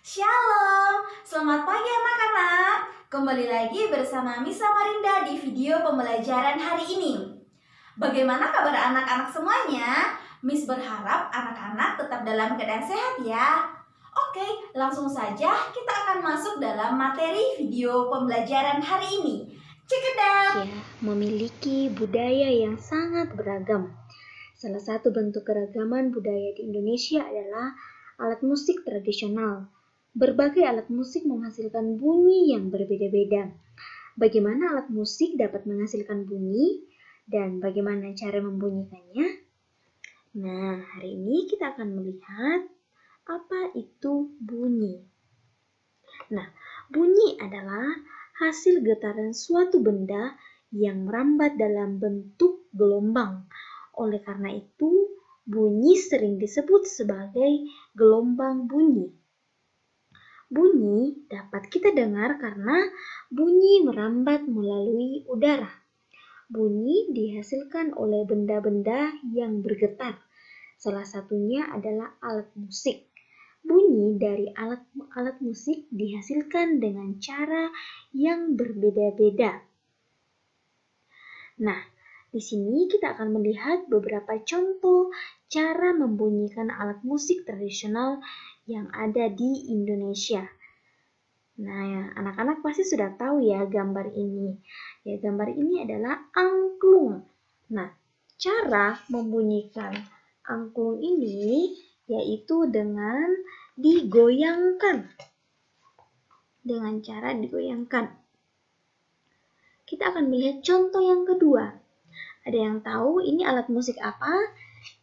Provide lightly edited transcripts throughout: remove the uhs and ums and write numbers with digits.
Shalom, selamat pagi anak-anak. Kembali lagi bersama Miss Samarinda di video pembelajaran hari ini. Bagaimana kabar anak-anak semuanya? Miss berharap anak-anak tetap dalam keadaan sehat ya. Oke, langsung saja kita akan masuk dalam materi video pembelajaran hari ini. Check it out. Ya, memiliki budaya yang sangat beragam. Salah satu bentuk keragaman budaya di Indonesia adalah alat musik tradisional. Berbagai alat musik menghasilkan bunyi yang berbeda-beda. Bagaimana alat musik dapat menghasilkan bunyi dan bagaimana cara membunyikannya? Nah, hari ini kita akan melihat apa itu bunyi. Nah, bunyi adalah hasil getaran suatu benda yang merambat dalam bentuk gelombang. Oleh karena itu, bunyi sering disebut sebagai gelombang bunyi. Bunyi dapat kita dengar karena bunyi merambat melalui udara. Bunyi dihasilkan oleh benda-benda yang bergetar. Salah satunya adalah alat musik. Bunyi dari alat musik dihasilkan dengan cara yang berbeda-beda. Nah, di sini kita akan melihat beberapa contoh cara membunyikan alat musik tradisional yang ada di Indonesia. Nah, anak-anak pasti sudah tahu ya gambar ini. Ya, gambar ini adalah angklung. Nah, cara membunyikan angklung ini yaitu dengan digoyangkan. Dengan cara digoyangkan. Kita akan melihat contoh yang kedua. Ada yang tahu ini alat musik apa?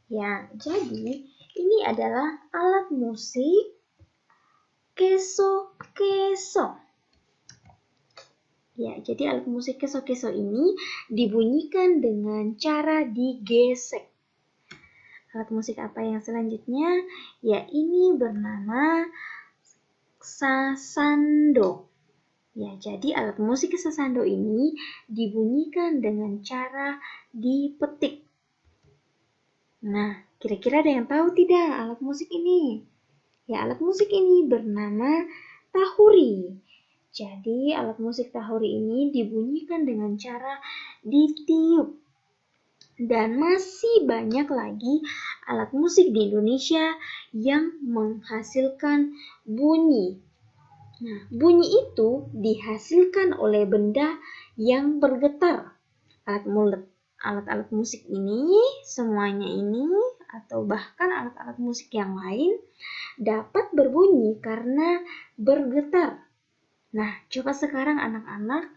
Ya, jadi ini adalah alat musik keso-keso. Ya, jadi alat musik keso-keso ini dibunyikan dengan cara digesek. Alat musik apa yang selanjutnya? Ya, ini bernama sasando. Ya, jadi alat musik sasando ini dibunyikan dengan cara dipetik. Nah, kira-kira ada yang tahu tidak alat musik ini? Ya, alat musik ini bernama tahuri. Jadi, alat musik tahuri ini dibunyikan dengan cara ditiup. Dan masih banyak lagi alat musik di Indonesia yang menghasilkan bunyi. Nah, bunyi itu dihasilkan oleh benda yang bergetar. Alat-alat musik ini, semuanya ini, atau bahkan alat-alat musik yang lain dapat berbunyi karena bergetar. Nah, coba sekarang anak-anak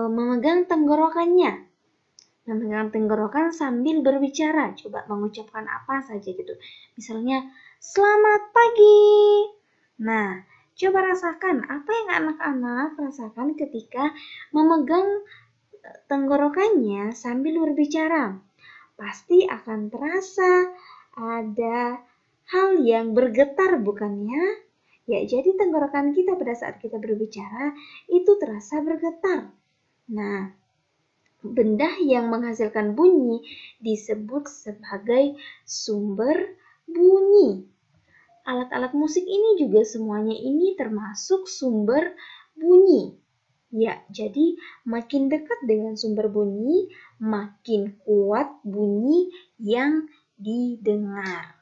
memegang tenggorokannya. Memegang tenggorokan sambil berbicara. Coba mengucapkan apa saja gitu. Misalnya, selamat pagi. Nah, coba rasakan apa yang anak-anak rasakan ketika memegang tenggorokannya sambil berbicara. Pasti akan terasa ada hal yang bergetar, bukannya? Ya, jadi tenggorokan kita pada saat kita berbicara itu terasa bergetar. Nah, benda yang menghasilkan bunyi disebut sebagai sumber bunyi. Alat-alat musik ini juga semuanya ini termasuk sumber bunyi. Ya, jadi makin dekat dengan sumber bunyi, makin kuat bunyi yang didengar.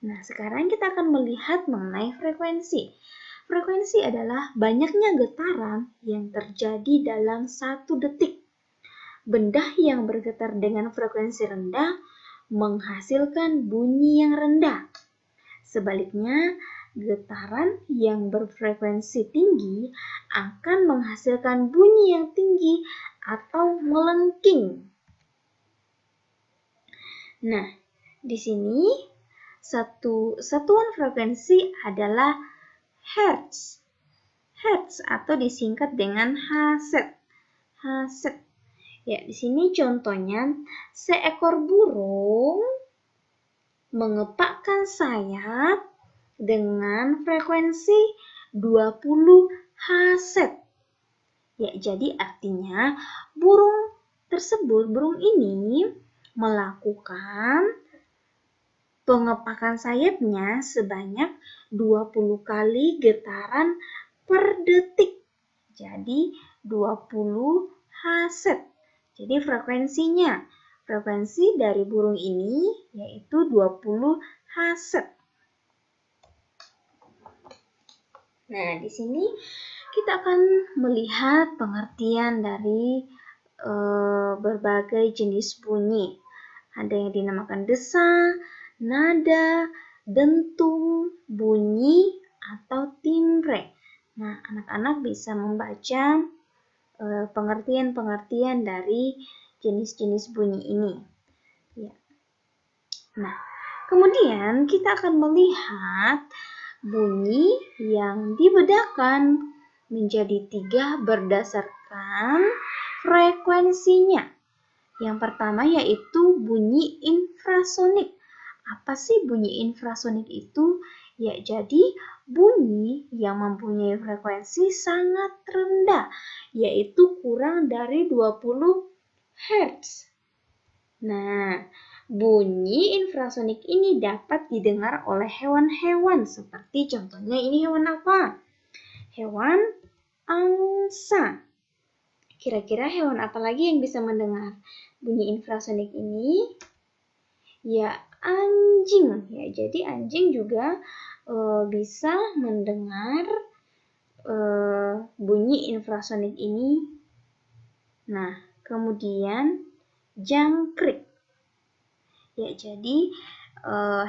Nah, sekarang kita akan melihat mengenai frekuensi. Frekuensi adalah banyaknya getaran yang terjadi dalam 1 detik. Benda yang bergetar dengan frekuensi rendah menghasilkan bunyi yang rendah. Sebaliknya, getaran yang berfrekuensi tinggi akan menghasilkan bunyi yang tinggi atau melengking. Nah, di sini satuan frekuensi adalah hertz. Hertz atau disingkat dengan Hz. Hz. Ya, di sini contohnya seekor burung mengepakkan sayap dengan frekuensi 20 Hz. Ya, jadi artinya burung ini melakukan pengepakan sayapnya sebanyak 20 kali getaran per detik. Jadi 20 Hz. Jadi frekuensi dari burung ini yaitu 20 Hz. Nah, di sini kita akan melihat pengertian dari berbagai jenis bunyi. Ada yang dinamakan desa, nada, dentum, bunyi, atau timbre. Nah, anak-anak bisa membaca pengertian-pengertian dari jenis-jenis bunyi ini. Ya. Nah, kemudian kita akan melihat bunyi yang dibedakan menjadi 3 berdasarkan frekuensinya. Yang pertama yaitu bunyi infrasonik. Apa sih bunyi infrasonik itu? Ya, jadi bunyi yang mempunyai frekuensi sangat rendah, yaitu kurang dari 20 Hz. Nah, bunyi infrasonik ini dapat didengar oleh hewan-hewan seperti contohnya ini hewan apa? Hewan angsa. Kira-kira hewan apa lagi yang bisa mendengar bunyi infrasonik ini? Ya, anjing. Ya, jadi anjing juga bisa mendengar bunyi infrasonik ini. Nah, kemudian jangkrik. Ya, jadi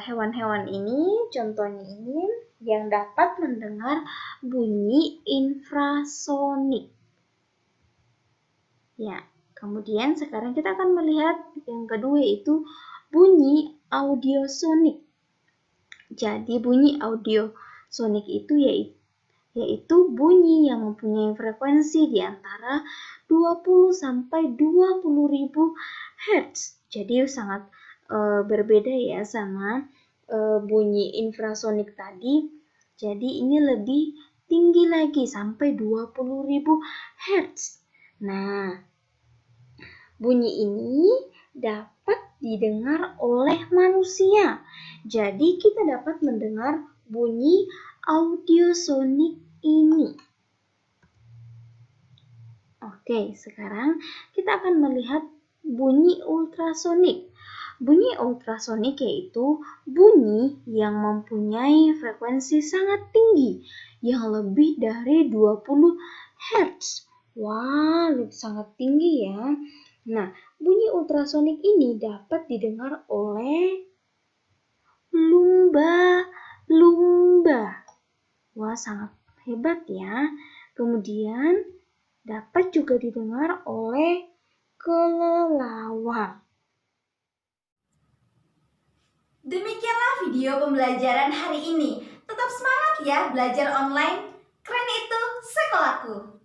hewan-hewan ini contohnya ini yang dapat mendengar bunyi infrasonik. Ya, kemudian sekarang kita akan melihat yang kedua yaitu bunyi audiosonik. Jadi bunyi audiosonik itu yaitu bunyi yang mempunyai frekuensi di antara 20 sampai 20.000 Hz. Jadi sangat berbeda ya sama bunyi infrasonik tadi. Jadi ini lebih tinggi lagi sampai 20.000 Hz. Nah, bunyi ini dapat didengar oleh manusia. Jadi kita dapat mendengar bunyi audiosonik ini. Oke, sekarang kita akan melihat bunyi ultrasonik. Bunyi ultrasonik yaitu bunyi yang mempunyai frekuensi sangat tinggi, yang lebih dari 20 Hz. Wah, sangat tinggi ya. Nah, bunyi ultrasonik ini dapat didengar oleh lumba-lumba. Wah, sangat hebat ya. Kemudian dapat juga didengar oleh kelelawar. Demikianlah video pembelajaran hari ini. Tetap semangat ya belajar online. Keren itu sekolahku.